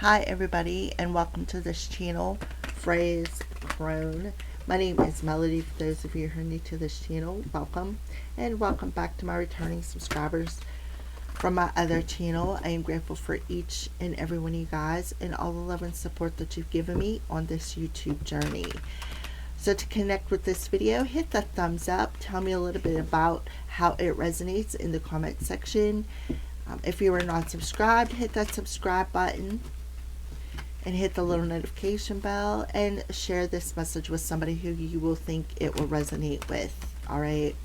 Hi everybody, and welcome to this channel, Phrase Crone. My name is Melody. For those of you who are new to this channel, welcome, and welcome back to my returning subscribers from my other channel. I am grateful for each and every one of you guys and all the love and support that you've given me on this YouTube journey. So to connect with this video, hit the thumbs up. Tell me a little bit about how it resonates in the comment section. If you are not subscribed, hit that subscribe button and hit the little notification bell and share this message with somebody who you will think it will resonate with. Alright,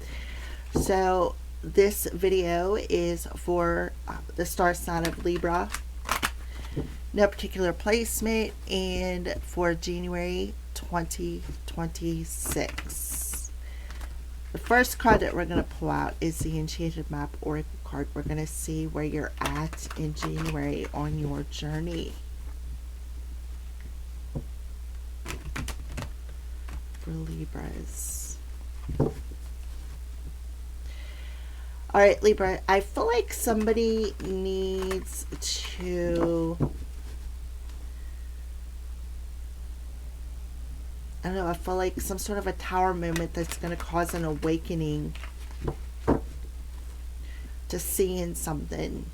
so this video is for the star sign of Libra, no particular placement, and for January 2026. The first card that we're going to pull out is the Enchanted Map Oracle card. We're going to see where you're at in January on your journey. For Libras. Alright, Libra, I feel like somebody needs to, I don't know, I feel like some sort of a tower moment that's going to cause an awakening to seeing something.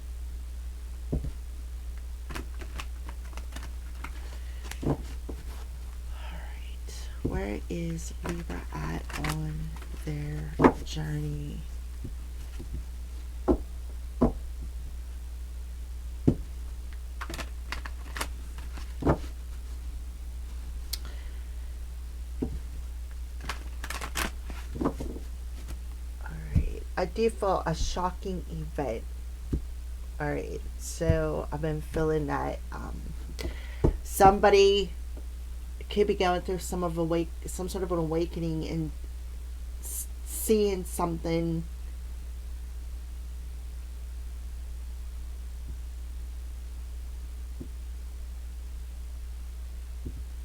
Where is Libra at on their journey? Alright, I do feel a shocking event. Alright, so I've been feeling that somebody could be going through some sort of an awakening and seeing something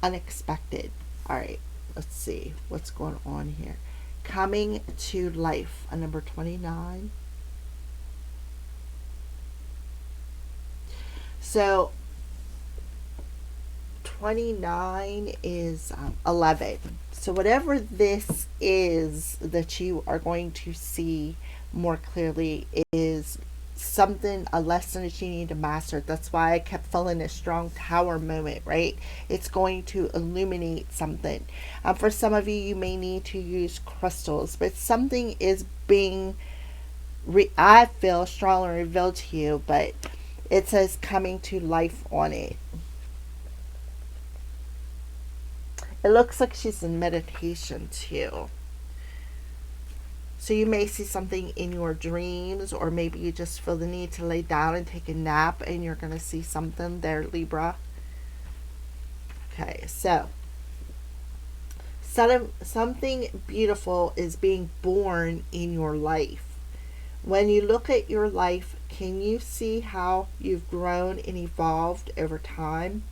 unexpected. Alright, let's see what's going on here. Coming to life, a number 29. So 29 is 11. So whatever this is that you are going to see more clearly is something, a lesson that you need to master. That's why I kept feeling a strong tower moment, right? It's going to illuminate something. For some of you, you may need to use crystals, but something is being, I feel, strongly revealed to you, but it says coming to life on it. It looks like she's in meditation too. So you may see something in your dreams, or maybe you just feel the need to lay down and take a nap and you're going to see something there, Libra. Okay, so something beautiful is being born in your life. When you look at your life, can you see how you've grown and evolved over time?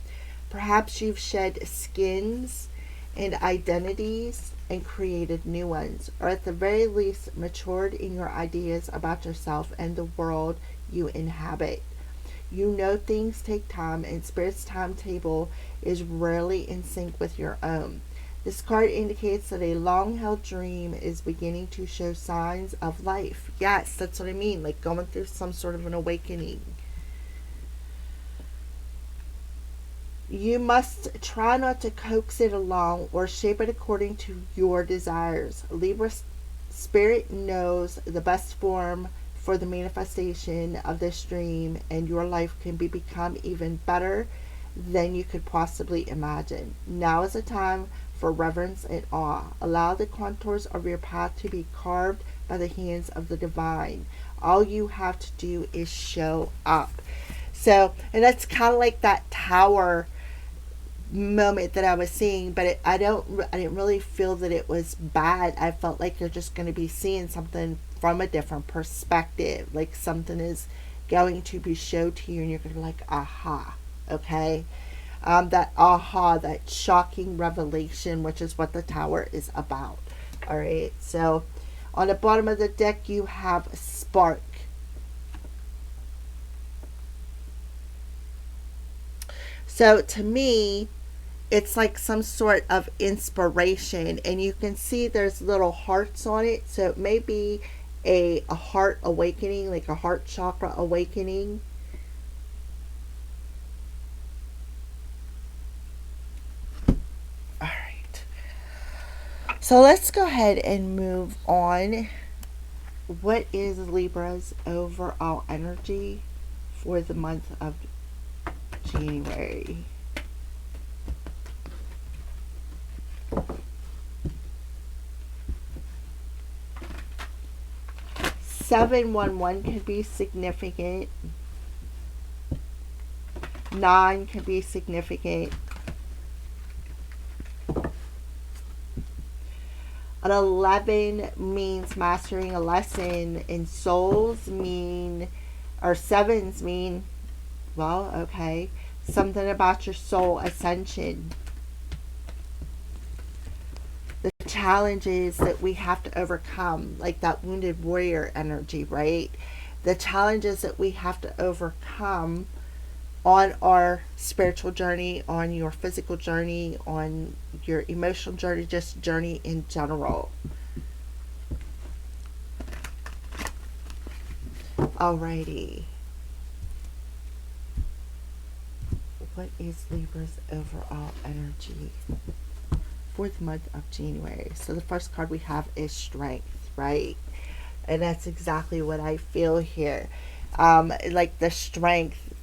Perhaps you've shed skins and identities and created new ones, or at the very least matured in your ideas about yourself and the world you inhabit. You know things take time, and Spirit's timetable is rarely in sync with your own. This card indicates that a long-held dream is beginning to show signs of life. Yes, that's what I mean, like going through some sort of an awakening. You must try not to coax it along or shape it according to your desires. Libra Spirit knows the best form for the manifestation of this dream, and your life can become even better than you could possibly imagine. Now is the time for reverence and awe. Allow the contours of your path to be carved by the hands of the divine. All you have to do is show up. So, and that's kind of like that tower moment that I was seeing, but I didn't really feel that it was bad. I felt like you're just going to be seeing something from a different perspective, like something is going to be showed to you and you're going to be like, aha. Okay, that aha, that shocking revelation, which is what the tower is about. All right, so on the bottom of the deck you have spark. So to me, it's like some sort of inspiration, and you can see there's little hearts on it, so it may be a heart awakening, like a heart chakra awakening. All right, so let's go ahead and move on. What is Libra's overall energy for the month of January? 711 could be significant. 9 could be significant. An 11 means mastering a lesson, and souls mean, or sevens mean, well, okay, something about your soul ascension. The challenges that we have to overcome, like that wounded warrior energy, right? The challenges that we have to overcome on our spiritual journey, on your physical journey, on your emotional journey, just journey in general. Alrighty. What is Libra's overall energy for the month of January? So the first card we have is strength, right? And that's exactly what I feel here. Like the strength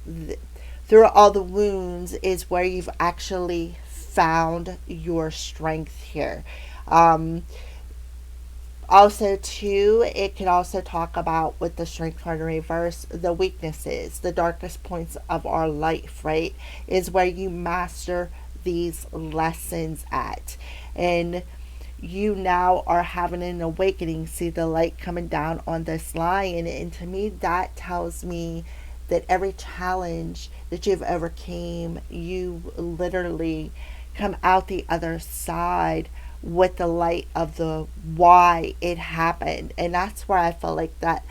through all the wounds is where you've actually found your strength here. Um, Also, too, it can also talk about, with the strength card in reverse, the weaknesses, the darkest points of our life, right? Is where you master these lessons at. And you now are having an awakening. See the light coming down on this line. And to me, that tells me that every challenge that you've overcame, you literally come out the other side with the light of the why it happened. And that's where I feel like that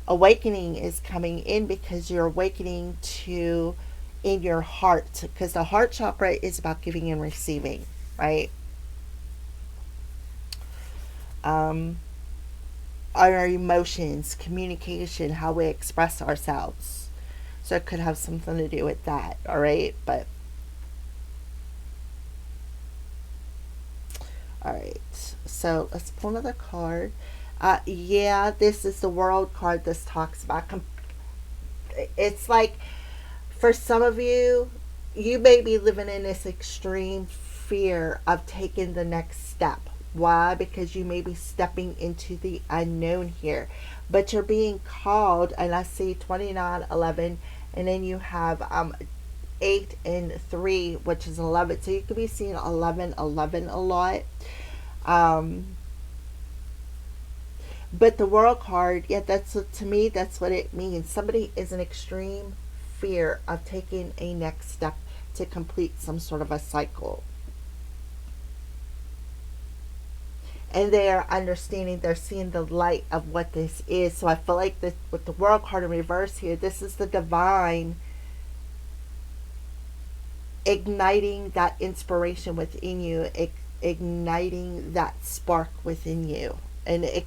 awakening is coming in, because you're awakening to in your heart, because the heart chakra is about giving and receiving, right? um, our emotions, communication, how we express ourselves. So it could have something to do with that, all right? But, all right. So let's pull another card. Yeah, this is the world card. This talks about, it's like, for some of you, you may be living in this extreme fear of taking the next step. Why? Because you may be stepping into the unknown here. But you're being called, and I see 29, 11, and then you have 8 and 3, which is 11. So you could be seeing 11, 11 a lot. Um, but the world card, yeah, that's, to me, that's what it means. Somebody is in extreme fear of taking a next step to complete some sort of a cycle. And they are understanding, they're seeing the light of what this is. So I feel like this, with the world card in reverse here, this is the divine igniting that inspiration within you, igniting that spark within you. And it,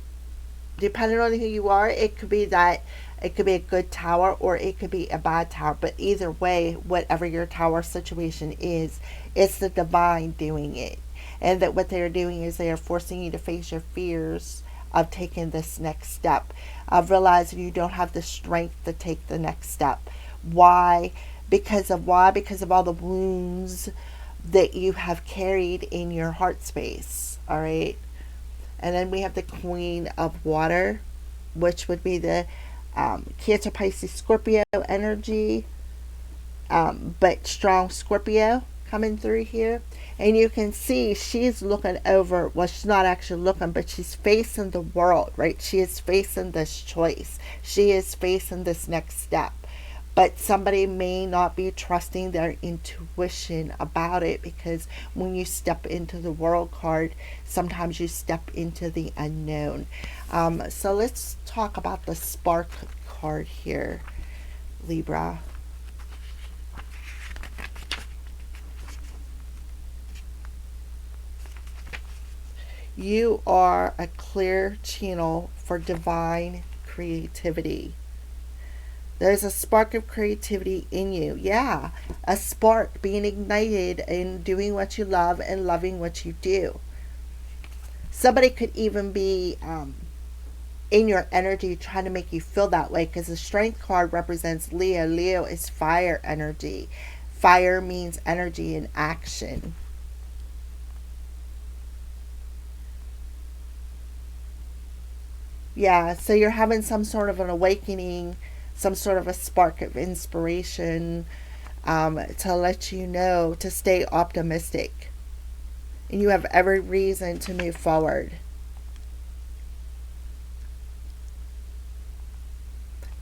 depending on who you are, it could be that it could be a good tower or it could be a bad tower. But either way, whatever your tower situation is, it's the divine doing it. And that what they are doing is they are forcing you to face your fears of taking this next step, of realizing you don't have the strength to take the next step. Why? Because of all the wounds that you have carried in your heart space. All right. And then we have the Queen of Water, which would be the Cancer, Pisces, Scorpio energy, but strong Scorpio coming through here. And you can see she's looking over, well, she's not actually looking, but she's facing the world, right? She is facing this choice. She is facing this next step. But somebody may not be trusting their intuition about it, because when you step into the world card, sometimes you step into the unknown. So let's talk about the spark card here, Libra. You are a clear channel for divine creativity. There's a spark of creativity in you. Yeah, a spark being ignited in doing what you love and loving what you do. Somebody could even be in your energy trying to make you feel that way, because the strength card represents Leo. Leo is fire energy. Fire means energy and action. Yeah, so you're having some sort of an awakening, some sort of a spark of inspiration, to let you know to stay optimistic. And you have every reason to move forward.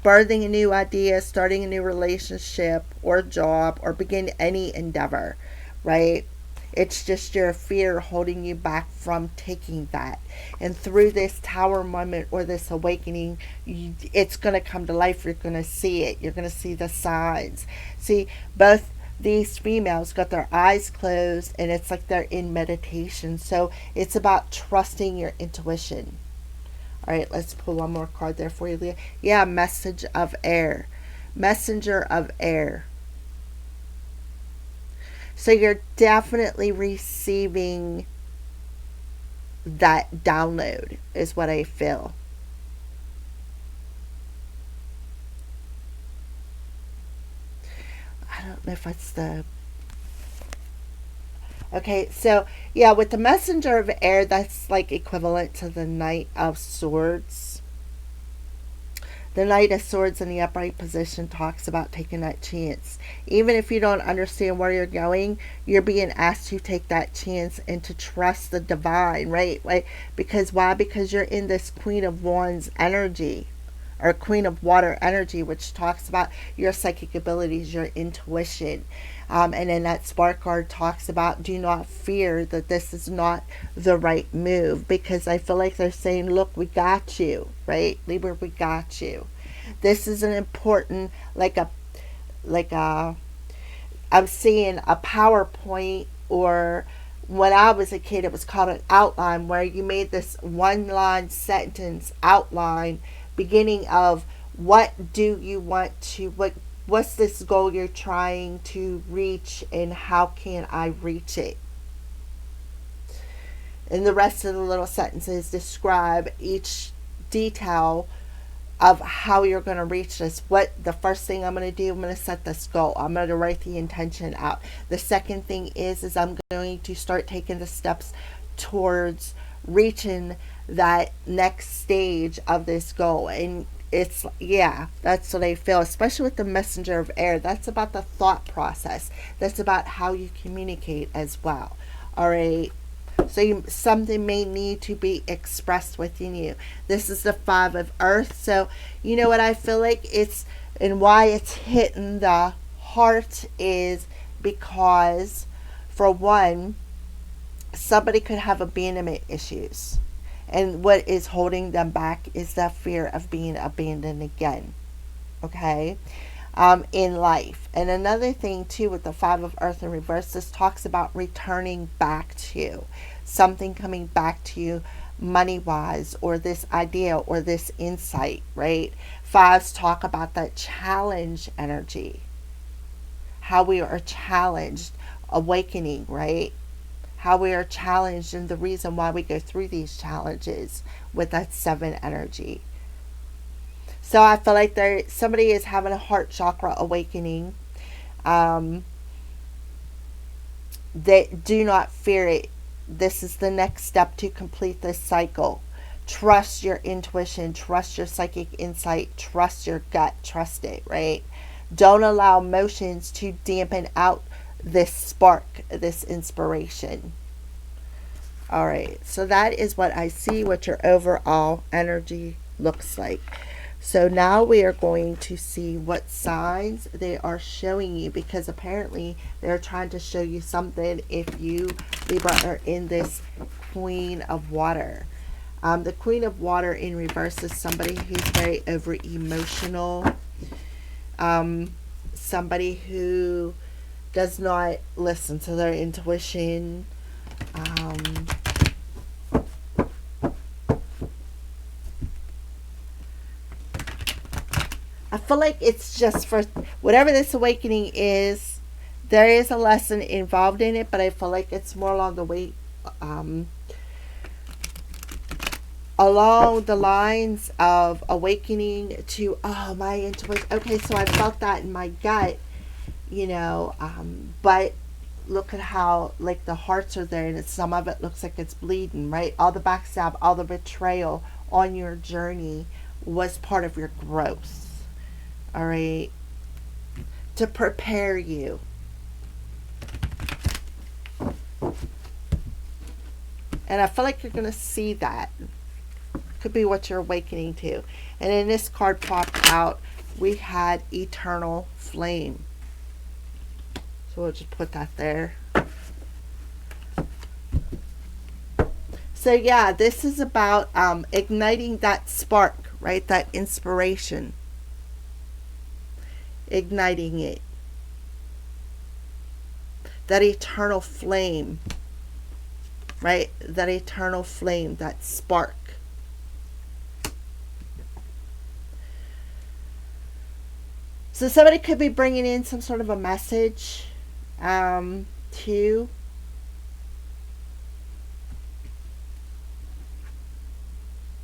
Birthing a new idea, starting a new relationship or job, or begin any endeavor, right? It's just your fear holding you back from taking that. And through this tower moment or this awakening, it's going to come to life. You're going to see it. You're going to see the signs. See, both these females got their eyes closed and it's like they're in meditation. So it's about trusting your intuition. All right, let's pull one more card there for you, Leah. Yeah, message of air. Messenger of air. So you're definitely receiving that download, is what I feel. I don't know if that's the. Okay, so yeah, with the messenger of air, that's like equivalent to the Knight of Swords. The Knight of Swords in the upright position talks about taking that chance. Even if you don't understand where you're going, you're being asked to take that chance and to trust the divine, right? Like, because why? Because you're in this Queen of Wands energy, or Queen of Water energy, which talks about your psychic abilities, your intuition. And then that spark card talks about do not fear that this is not the right move, because I feel like they're saying, look, we got you, right? Libra, we got you. This is an important, like a, I'm seeing a PowerPoint, or when I was a kid, it was called an outline, where you made this one line sentence outline beginning of what do you want to, what's this goal you're trying to reach, and how can I reach it? And the rest of the little sentences describe each detail of how you're going to reach this. What the first thing I'm going to do, I'm going to set this goal. I'm going to write the intention out. The second thing is I'm going to start taking the steps towards reaching that next stage of this goal. And it's, yeah, that's what I feel, especially with the messenger of air. That's about the thought process. That's about how you communicate as well. All right. So something may need to be expressed within you. This is the 5 of earth. So you know what I feel like it's, and why it's hitting the heart, is because, for one, somebody could have abandonment issues. And what is holding them back is the fear of being abandoned again. Okay? In life. And another thing too, with the 5 of earth in reverse, this talks about returning back to something, coming back to you money wise, or this idea or this insight, right? Fives talk about that challenge energy, how we are challenged, awakening, right? How we are challenged, and the reason why we go through these challenges with that 7 energy. So I feel like somebody is having a heart chakra awakening. They do not fear it. This is the next step to complete this cycle. Trust your intuition, trust your psychic insight, trust your gut, trust it, right? Don't allow emotions to dampen out this spark, this inspiration. All right, so that is what I see, what your overall energy looks like. So now we are going to see what signs they are showing you, because apparently they're trying to show you something if you, Libra, are in this Queen of Water. The Queen of Water in reverse is somebody who's very over emotional, somebody who does not listen to their intuition, I feel like it's just for whatever this awakening is, there is a lesson involved in it, but I feel like it's more along the way, um, along the lines of awakening to, oh, my intuition. Okay, so I felt that in my gut, but look at how, like, the hearts are there, and some of it looks like it's bleeding, right? All the backstab, all the betrayal on your journey was part of your growth, all right, to prepare you. And I feel like you're going to see that. Could be what you're awakening to. And then this card popped out. We had Eternal Flame. So we'll just put that there. So yeah, this is about igniting that spark, right? That inspiration. Igniting it. That eternal flame, right? That eternal flame, that spark. So somebody could be bringing in some sort of a message to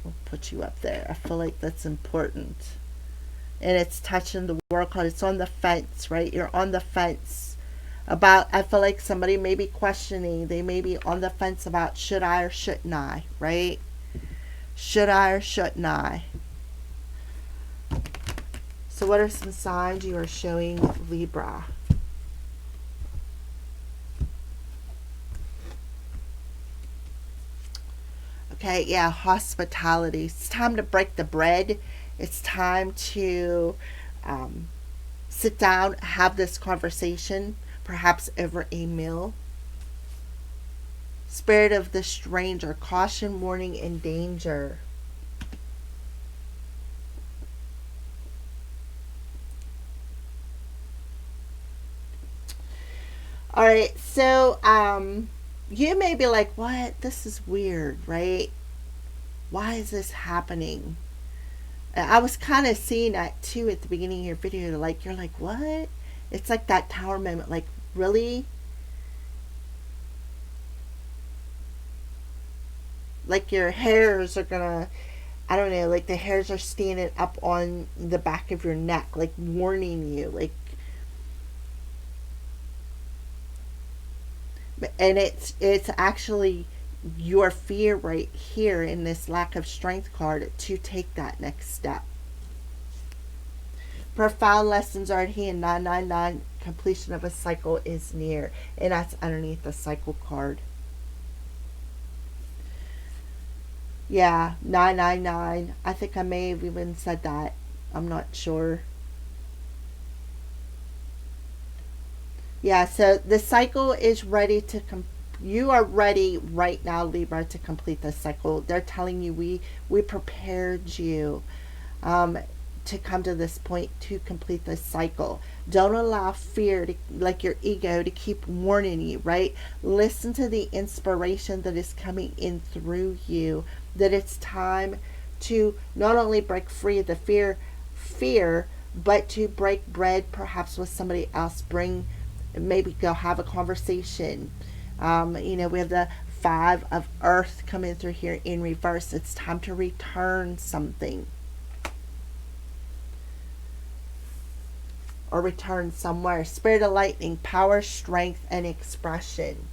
we'll put you up there. I feel like that's important. And it's touching the world card. It's on the fence, right? You're on the fence about, I feel like somebody may be questioning. They may be on the fence about should I or shouldn't I, right? Should I or shouldn't I? So what are some signs you are showing Libra? Okay, yeah, hospitality. It's time to break the bread. It's time to sit down, have this conversation, perhaps over a meal. Spirit of the stranger, caution, warning, and danger. All right, so you may be like, what? This is weird, right? Why is this happening? I was kind of seeing that too at the beginning of your video. Like, you're like, what? It's like that tower moment. Like, really? Like your hairs are gonna, I don't know, like the hairs are standing up on the back of your neck, like warning you. Like, and it's actually your fear right here in this lack of strength card to take that next step. Profound lessons are at hand. 999, completion of a cycle is near, and that's underneath the cycle card. Yeah, 999. I think I may have even said that. I'm not sure. Yeah, so the cycle is ready to you are ready right now, Libra, to complete the cycle. They're telling you we prepared you to come to this point to complete this cycle. Don't allow fear to, like your ego, to keep warning you, right? Listen to the inspiration that is coming in through you, that it's time to not only break free of the fear, but to break bread perhaps with somebody else. Maybe go have a conversation. We have the 5 of Earth coming through here in reverse. It's time to return something. Or return somewhere. Spirit of lightning, power, strength, and expression.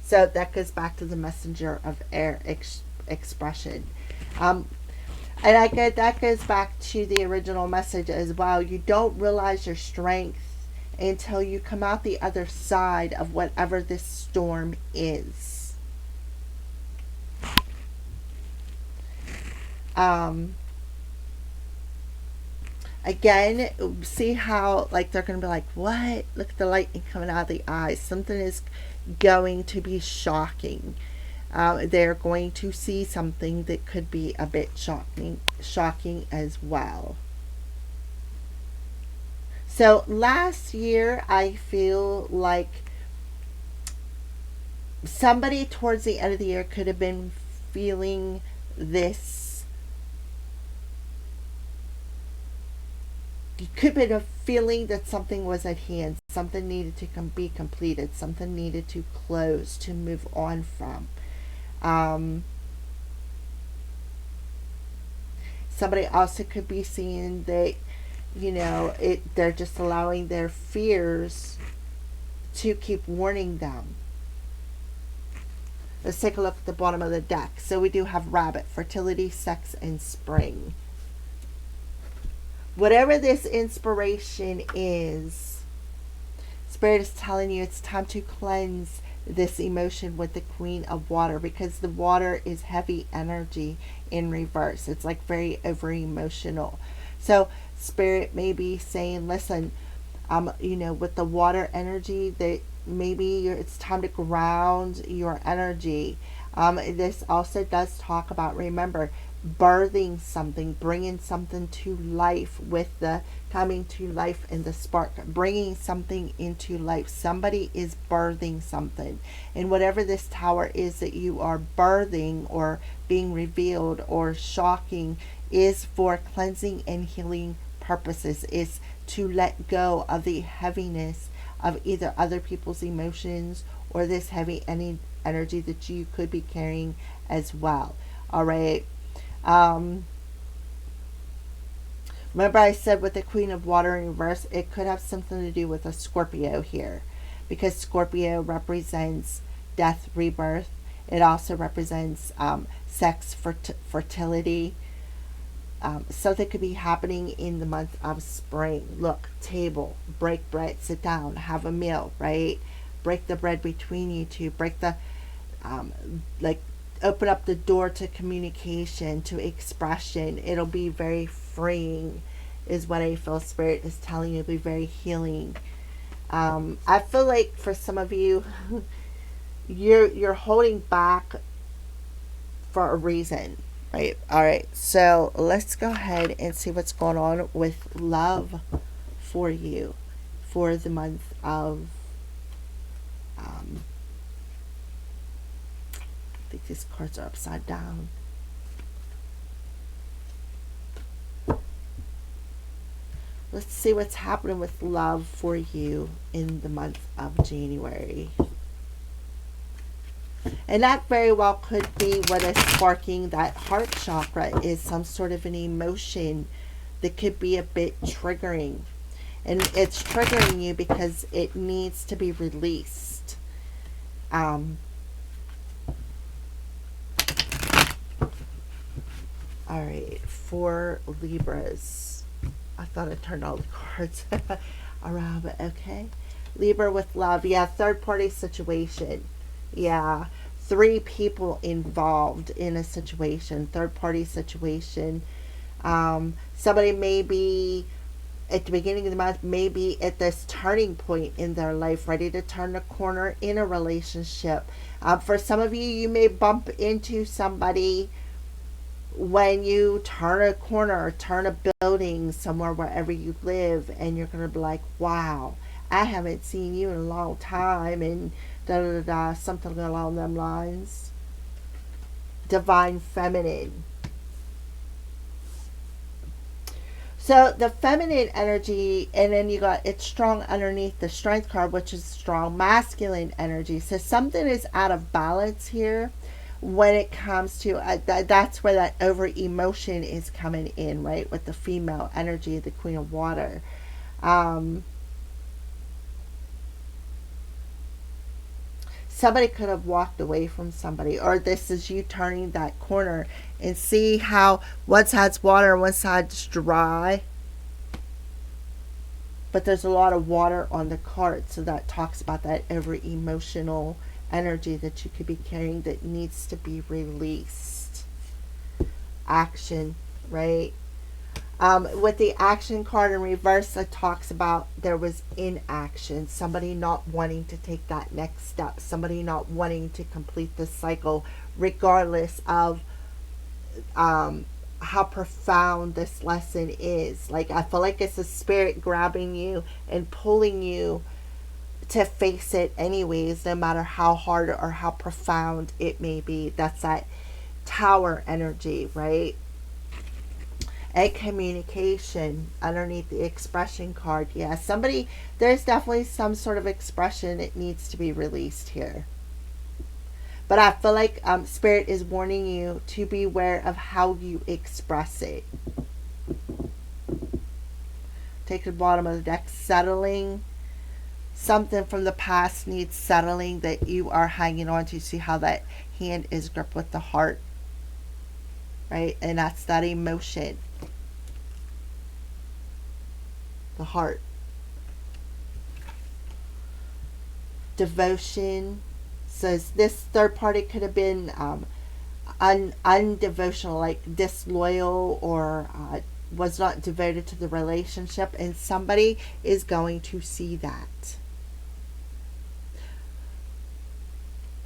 So that goes back to the messenger of air, expression. And that goes back to the original message as well. You don't realize your strength until you come out the other side of whatever this storm is. Again, see how, like, they're going to be like, what? Look at the lightning coming out of the eyes. Something is going to be shocking. They're going to see something that could be a bit shocking as well. So last year, I feel like somebody towards the end of the year could have been feeling this You could have been a feeling that something was at hand, something needed to be completed, something needed to close, to move on from. Um, Somebody also could be seeing that, they're just allowing their fears to keep warning them. Let's take a look at the bottom of the deck. So we do have rabbit, fertility, sex, and spring. Whatever this inspiration is, Spirit is telling you it's time to cleanse this emotion with the Queen of Water, because the water is heavy energy in reverse. It's like very over emotional. So Spirit may be saying, listen, with the water energy, that maybe it's time to ground your energy. This also does talk about, remember, birthing something, bringing something to life, with the coming to life and the spark, bringing something into life. Somebody is birthing something. And whatever this tower is that you are birthing or being revealed or shocking is for cleansing and healing purposes, is to let go of the heaviness of either other people's emotions or this heavy energy that you could be carrying as well. All right. Remember I said with the Queen of Water in reverse, it could have something to do with a Scorpio here, because Scorpio represents death, rebirth. It also represents sex, fertility. Something could be happening in the month of spring. Look, table, break bread, sit down, have a meal, right? Break the bread between you two. Break the, open up the door to communication, to expression. It'll be very freeing, is what I feel Spirit is telling you. It'll be very healing. I feel like for some of you, you're holding back for a reason. Right. All right. So let's go ahead and see what's going on with love for you for the month of. I think these cards are upside down. Let's see what's happening with love for you in the month of January. And that very well could be what is sparking that heart chakra, is some sort of an emotion that could be a bit triggering. And it's triggering you because it needs to be released. Alright, for Libras. I thought I turned all the cards around, but okay. Libra with love. Yeah, third party situation. Yeah, 3 people involved in a situation, third party situation. Somebody may be at the beginning of the month, maybe at this turning point in their life, ready to turn a corner in a relationship. For some of you, you may bump into somebody when you turn a corner or turn a building somewhere, wherever you live, and you're going to be like, wow, I haven't seen you in a long time, and da da da, something along them lines. Divine feminine. So the feminine energy, and then you got it's strong underneath the strength card, which is strong masculine energy. So something is out of balance here when it comes to that's where that over emotion is coming in, right? With the female energy, the Queen of Water. Somebody could have walked away from somebody, or this is you turning that corner and see how one side's water and one side's dry, but there's a lot of water on the card, so that talks about that over emotional energy that you could be carrying that needs to be released. Action, right? With the action card in reverse, it talks about there was inaction, somebody not wanting to take that next step, somebody not wanting to complete the cycle, regardless of how profound this lesson is. Like, I feel like it's a spirit grabbing you and pulling you to face it anyways, no matter how hard or how profound it may be. That's that tower energy, right? and communication underneath the expression card. Yeah, somebody, there's definitely some sort of expression that needs to be released here. But I feel like Spirit is warning you to be aware of how you express it. Take the bottom of the deck, settling. Something from the past needs settling that you are hanging on to. See how that hand is gripped with the heart, right? And that's that emotion. The heart. Devotion. Says this third party could have been undevotional, like disloyal, or was not devoted to the relationship, and somebody is going to see that.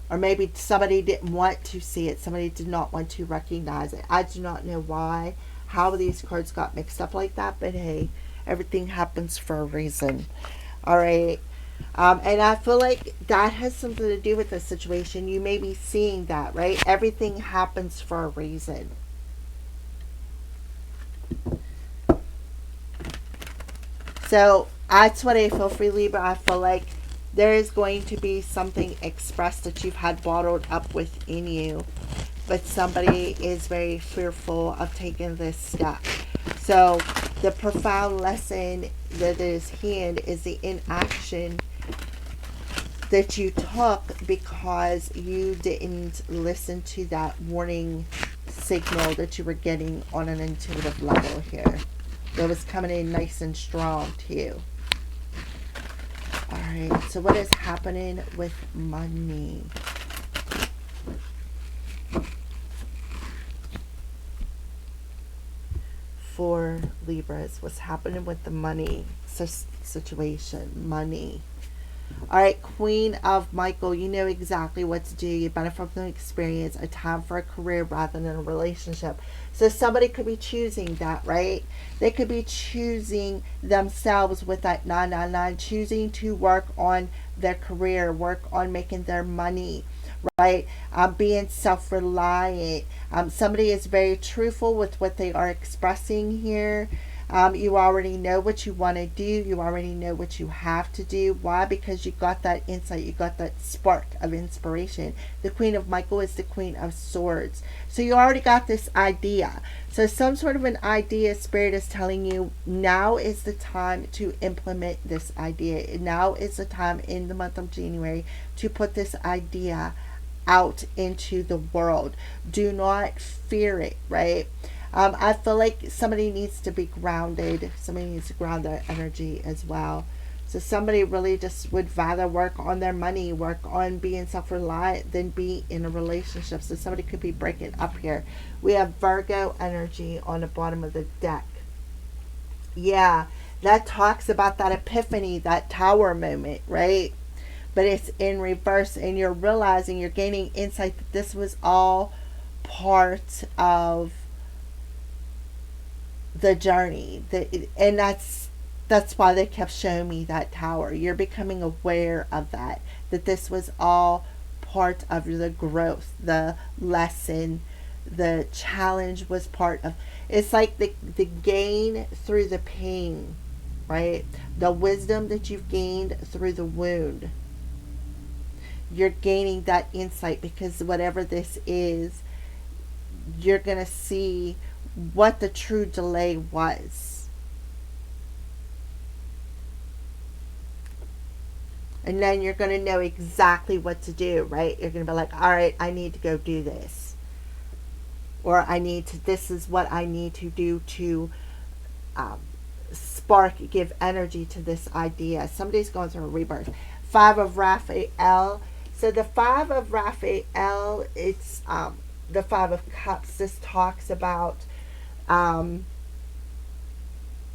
Or maybe somebody didn't want to see it. Somebody did not want to recognize it. I do not know why, how these cards got mixed up like that, but hey, everything happens for a reason. All right. And I feel like that has something to do with the situation. You may be seeing that, right? Everything happens for a reason. So that's what I feel for Libra. I feel like there is going to be something expressed that you've had bottled up within you, but somebody is very fearful of taking this step. So the profound lesson that is hand is the inaction that you took because you didn't listen to that warning signal that you were getting on an intuitive level here. That was coming in nice and strong to you. Alright, so what is happening with money? For Libras, what's happening with the money situation? Money. Alright, Queen of Michael, you know exactly what to do. You benefit from experience, a time for a career rather than a relationship. So somebody could be choosing that, right? They could be choosing themselves with that 999, choosing to work on their career, work on making their money, right? Being self-reliant. Somebody is very truthful with what they are expressing here. You already know what you want to do. You already know what you have to do. Why? Because you got that insight. You got that spark of inspiration. The Queen of Michael is the Queen of Swords. So you already got this idea. So some sort of an idea, Spirit is telling you now is the time to implement this idea. Now is the time in the month of January to put this idea out into the world. Do not fear it, right? I feel like somebody needs to be grounded. Somebody needs to ground their energy as well. So somebody really just would rather work on their money, work on being self-reliant than be in a relationship. So somebody could be breaking up here. We have Virgo energy on the bottom of the deck. Yeah, that talks about that epiphany, that tower moment, right? But it's in reverse, and you're realizing, you're gaining insight that this was all part of the journey, and that's why they kept showing me that tower. You're becoming aware of that this was all part of the growth, the lesson, the challenge was part of. It's like the gain through the pain, right? The wisdom that you've gained through the wound. You're gaining that insight because whatever this is, you're gonna see what the true delay was. And then you're going to know exactly what to do, right? You're going to be like, all right, I need to go do this. Or this is what I need to do to give energy to this idea. Somebody's going through a rebirth. 5 of Raphael. So the 5 of Raphael, it's the 5 of Cups. This talks about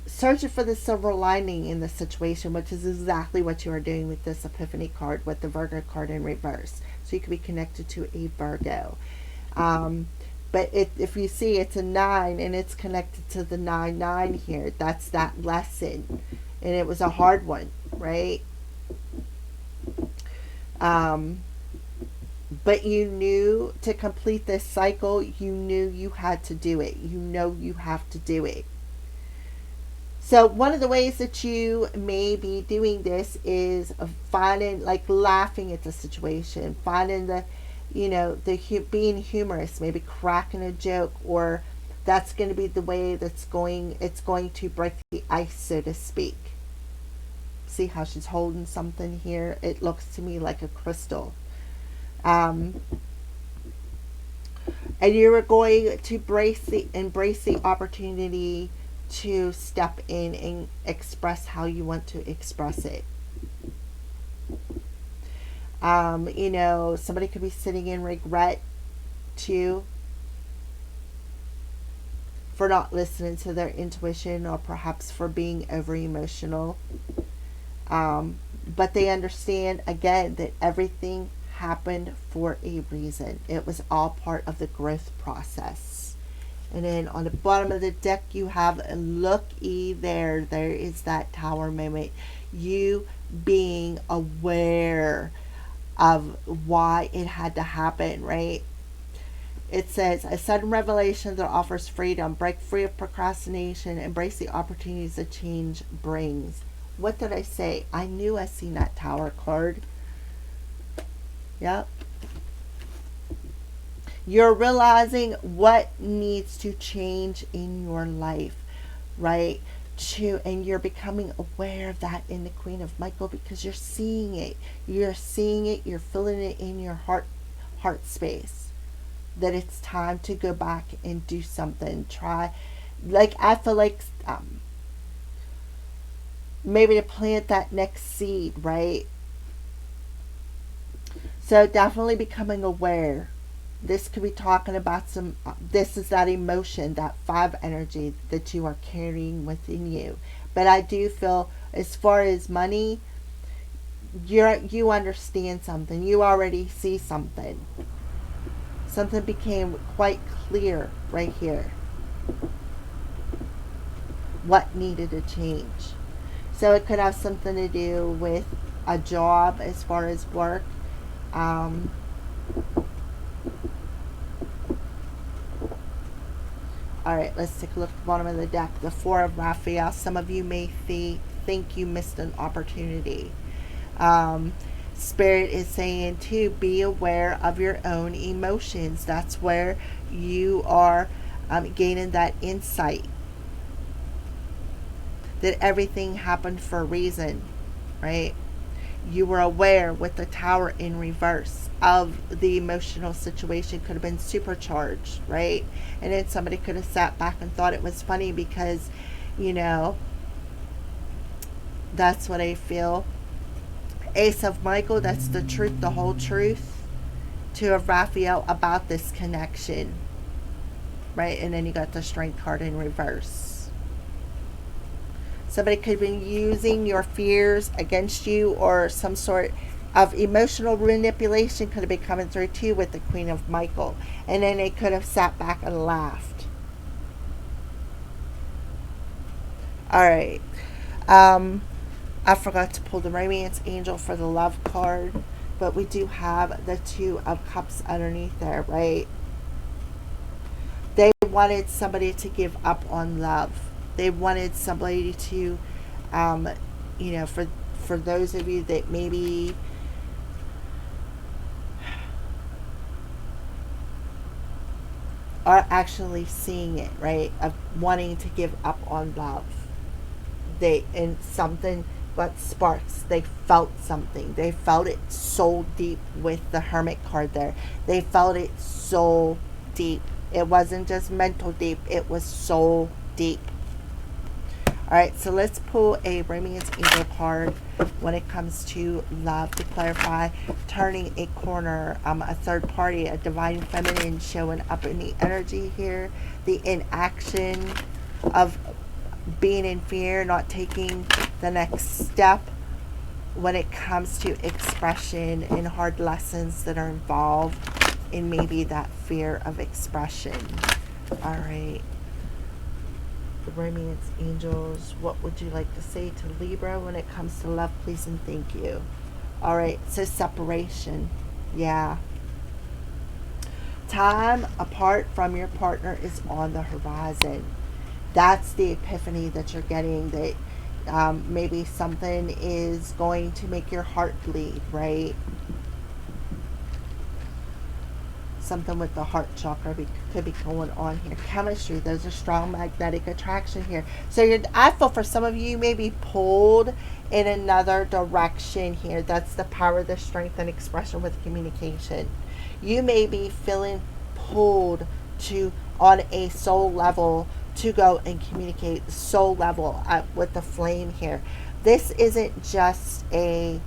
searching for the silver lining in the situation, which is exactly what you are doing with this Epiphany card, with the Virgo card in reverse. So you could be connected to a Virgo. But if you see, it's a 9 and it's connected to the 9-9 here. That's that lesson. And it was a hard one, right? But you knew to complete this cycle, you knew you had to do it. You know you have to do it. So one of the ways that you may be doing this is finding, like, laughing at the situation, finding the, being humorous, maybe cracking a joke, or that's going to be the way it's going to break the ice, so to speak. See how she's holding something here? It looks to me like a crystal. Um, and you're going to embrace the opportunity to step in and express how you want to express it. Somebody could be sitting in regret too for not listening to their intuition, or perhaps for being over emotional. But they understand, again, that everything happened for a reason. It was all part of the growth process. And then on the bottom of the deck, you have looky there. There is that tower moment. You being aware of why it had to happen, right? It says, a sudden revelation that offers freedom. Break free of procrastination. Embrace the opportunities that change brings. What did I say? I knew I seen that tower card. Yep. You're realizing what needs to change in your life, right? And you're becoming aware of that in the Queen of Michael, because you're seeing it. You're seeing it. You're feeling it in your heart space. That it's time to go back and do something. Try, like, I feel like maybe to plant that next seed, right? So definitely becoming aware. This could be talking about this is that emotion, that 5 energy that you are carrying within you. But I do feel, as far as money, you understand something. You already see something. Something became quite clear right here. What needed to change. So it could have something to do with a job, as far as work. Alright, let's take a look at the bottom of the deck. The 4 of Raphael. Some of you may think you missed an opportunity. Spirit is saying to be aware of your own emotions. That's where you are gaining that insight. That everything happened for a reason, right? You were aware with the Tower in reverse of the emotional situation. Could have been supercharged, right? And then somebody could have sat back and thought it was funny because, that's what I feel. Ace of Michael, that's the truth, the whole truth. 2 of Raphael, about this connection, right? And then you got the Strength card in reverse. Somebody could have been using your fears against you, or some sort of emotional manipulation could have been coming through too with the Queen of Michael. And then they could have sat back and laughed. Alright. I forgot to pull the Romance Angel for the Love card. But we do have the 2 of Cups underneath there, right? They wanted somebody to give up on love. They wanted somebody to, for those of you that maybe are actually seeing it, right, of wanting to give up on love. And something but sparks. They felt something. They felt it so deep with the Hermit card there. They felt it so deep. It wasn't just mental deep. It was so deep. Alright, so let's pull a Romance Angel card when it comes to love to clarify. Turning a corner, a third party, a divine feminine showing up in the energy here. The inaction of being in fear, not taking the next step when it comes to expression and hard lessons that are involved in maybe that fear of expression. Alright. Romance Angels, what would you like to say to Libra when it comes to love, please and thank you? Alright, so separation. Yeah. Time apart from your partner is on the horizon. That's the epiphany that you're getting, that maybe something is going to make your heart bleed, right? Something with the heart chakra could be going on here. Chemistry, there's a strong magnetic attraction here. So I feel for some of you, you may be pulled in another direction here. That's the power, the strength, and expression with communication. You may be feeling pulled to, on a soul level, to go and communicate soul level with the flame here. This isn't just a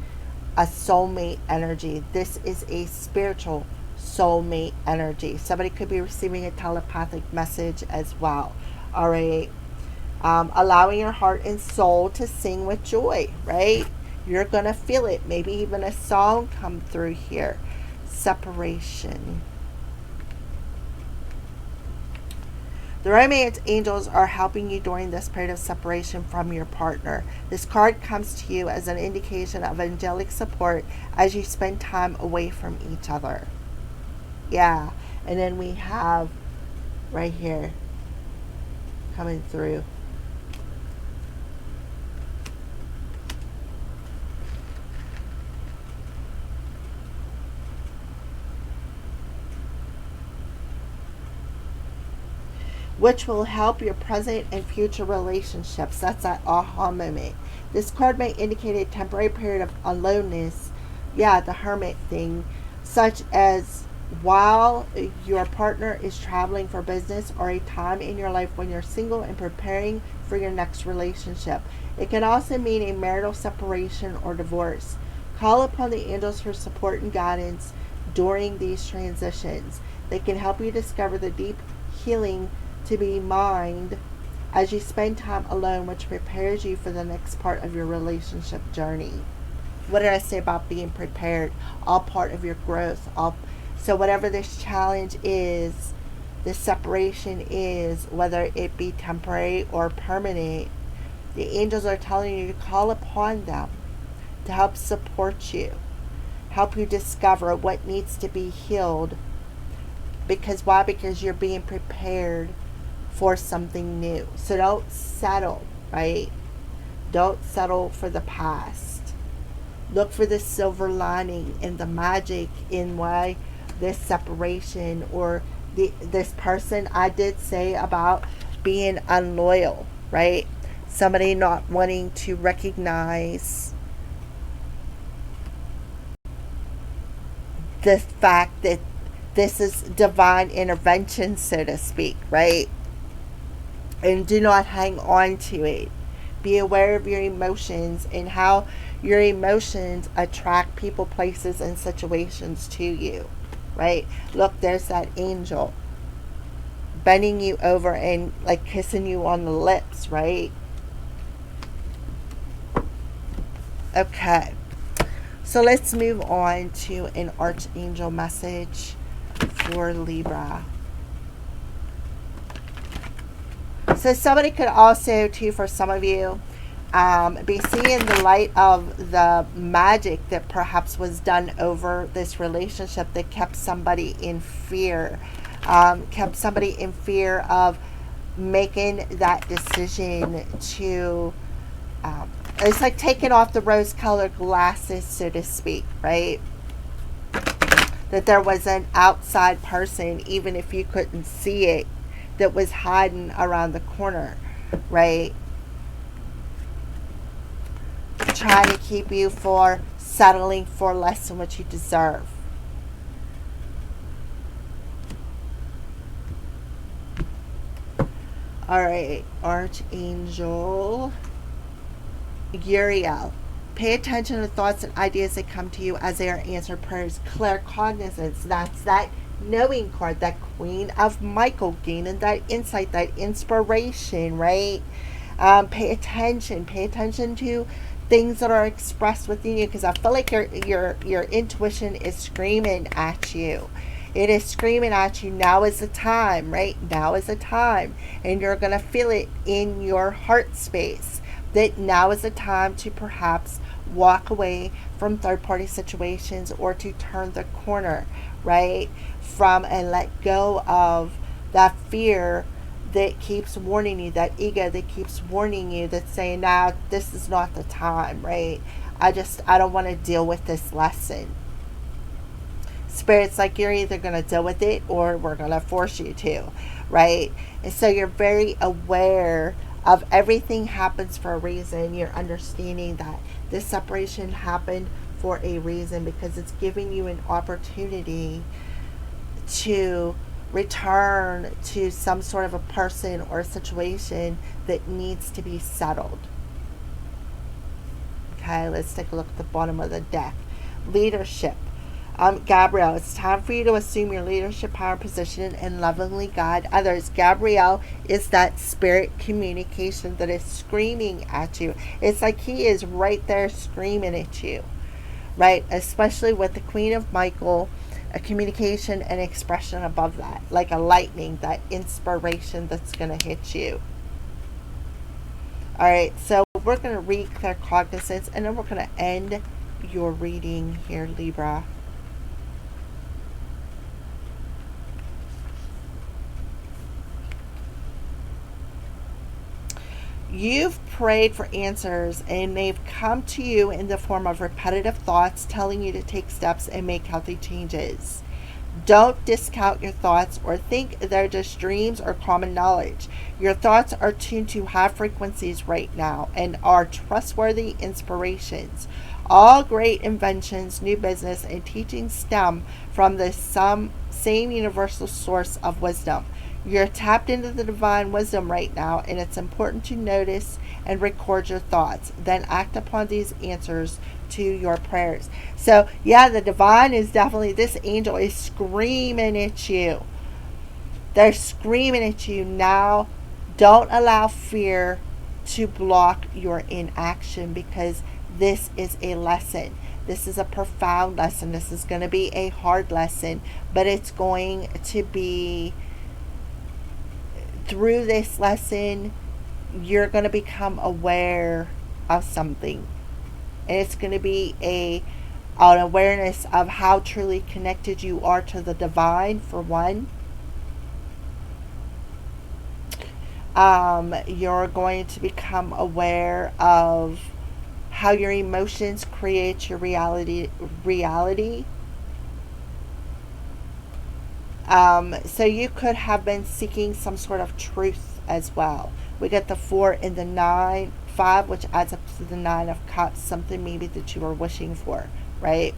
soulmate energy. This is a spiritual soulmate energy. Somebody could be receiving a telepathic message as well. All right. Allowing your heart and soul to sing with joy, right? You're going to feel it. Maybe even a song come through here. Separation. The romance angels are helping you during this period of separation from your partner. This card comes to you as an indication of angelic support as you spend time away from each other. Yeah. And then we have right here coming through. Which will help your present and future relationships. That's that aha moment. This card may indicate a temporary period of aloneness. Yeah, the hermit thing. Such as while your partner is traveling for business, or a time in your life when you're single and preparing for your next relationship. It can also mean a marital separation or divorce. Call upon the angels for support and guidance during these transitions. They can help you discover the deep healing to be mined as you spend time alone, which prepares you for the next part of your relationship journey. What did I say about being prepared? All part of your growth. So whatever this challenge is, this separation is, whether it be temporary or permanent, the angels are telling you to call upon them to help support you, help you discover what needs to be healed. Because why? Because you're being prepared for something new. So don't settle, right? Don't settle for the past. Look for the silver lining and the magic in why this separation or this person. I did say about being unloyal, right? Somebody not wanting to recognize the fact that this is divine intervention, so to speak, right? And do not hang on to it. Be aware of your emotions and how your emotions attract people, places, and situations to you, right? Look, there's that angel bending you over and like kissing you on the lips, right? Okay. So let's move on to an archangel message for Libra. So somebody could also, too, for some of you, be seeing the light of the magic that perhaps was done over this relationship that kept somebody in fear, kept somebody in fear of making that decision to, it's like taking off the rose-colored glasses, so to speak, right? That there was an outside person, even if you couldn't see it, that was hiding around the corner, right? Trying to keep you for settling for less than what you deserve. All right, Archangel Uriel. Pay attention to the thoughts and ideas that come to you as they are answered prayers. Claircognizance. That's that knowing card, that Queen of Michael, gaining that insight, that inspiration, right? Pay attention to things that are expressed within you, because I feel like your intuition is screaming at you. It is screaming at you. Now is the time, right? Now is the time, and you're gonna feel it in your heart space that now is the time to perhaps walk away from third party situations or to turn the corner, right? From and let go of that fear that keeps warning you, that ego that keeps warning you, that's saying, nah, this is not the time, right? I don't want to deal with this lesson. Spirit's like, you're either going to deal with it or we're going to force you to, right? And so you're very aware of everything happens for a reason. You're understanding that this separation happened for a reason because it's giving you an opportunity to return to some sort of a person or a situation that needs to be settled. Okay, let's take a look at the bottom of the deck. Leadership. Gabrielle, it's time for you to assume your leadership power position and lovingly guide others. Gabrielle is that spirit communication that is screaming at you. It's like he is right there screaming at you, right? Especially with the Queen of Michael, a communication and expression above that, like a lightning, that inspiration that's going to hit you. All right, so we're going to read Claircognizance and then we're going to end your reading here, Libra. You've prayed for answers and they've come to you in the form of repetitive thoughts telling you to take steps and make healthy changes. Don't discount your thoughts or think they're just dreams or common knowledge. Your thoughts are tuned to high frequencies right now and are trustworthy inspirations. All great inventions, new business, and teachings stem from the same universal source of wisdom. You're tapped into the divine wisdom right now, and it's important to notice and record your thoughts. Then act upon these answers to your prayers. So, yeah, the divine is definitely, this angel is screaming at you. They're screaming at you now. Don't allow fear to block your inaction because this is a lesson. This is a profound lesson. This is going to be a hard lesson, but it's going to be, through this lesson, you're going to become aware of something. And it's going to be an awareness of how truly connected you are to the divine, for one. You're going to become aware of how your emotions create your reality. So you could have been seeking some sort of truth as well. We get the 4 and the 9, 5, which adds up to the 9 of cups, something maybe that you were wishing for, right?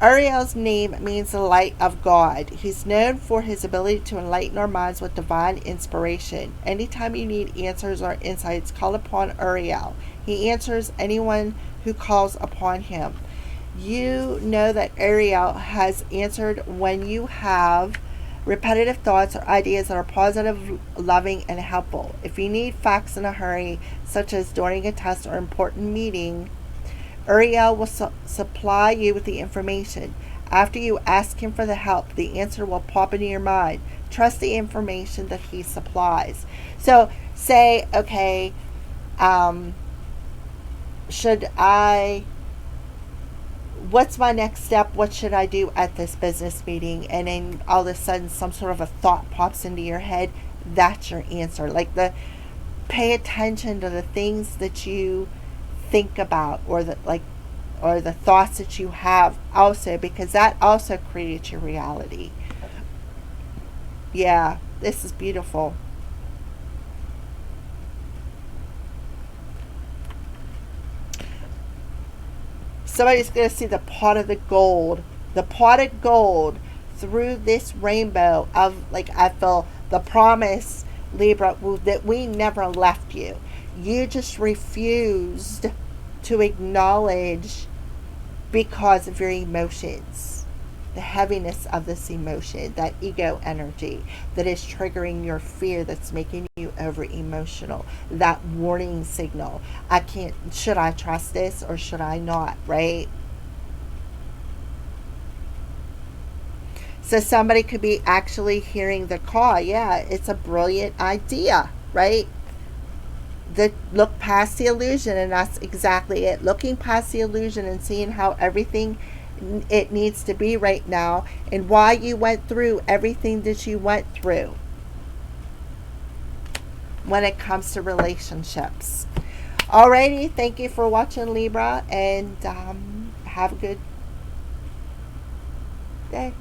Uriel's name means the light of God. He's known for his ability to enlighten our minds with divine inspiration. Anytime you need answers or insights, call upon Uriel. He answers anyone who calls upon him. You know that Uriel has answered when you have repetitive thoughts or ideas that are positive, loving, and helpful. If you need facts in a hurry, such as during a test or important meeting, Uriel will supply you with the information. After you ask him for the help, the answer will pop into your mind. Trust the information that he supplies. So say, okay, what's my next step? What should I do at this business meeting? And then all of a sudden some sort of a thought pops into your head. That's your answer. Like, pay attention to the things that you think about, or the thoughts that you have also, because that also creates your reality. Yeah, this is beautiful. Somebody's going to see the pot of gold through this rainbow of, like, I feel the promise, Libra, that we never left you. You just refused to acknowledge because of your emotions, the heaviness of this emotion, that ego energy that is triggering your fear, that's making you over emotional, that warning signal. Should I trust this or should I not, right? So somebody could be actually hearing the call. Yeah, it's a brilliant idea, right? look past the illusion, and that's exactly it. Looking past the illusion and seeing how everything it needs to be right now, and why you went through everything that you went through when it comes to relationships. Alrighty, thank you for watching, Libra, and have a good day.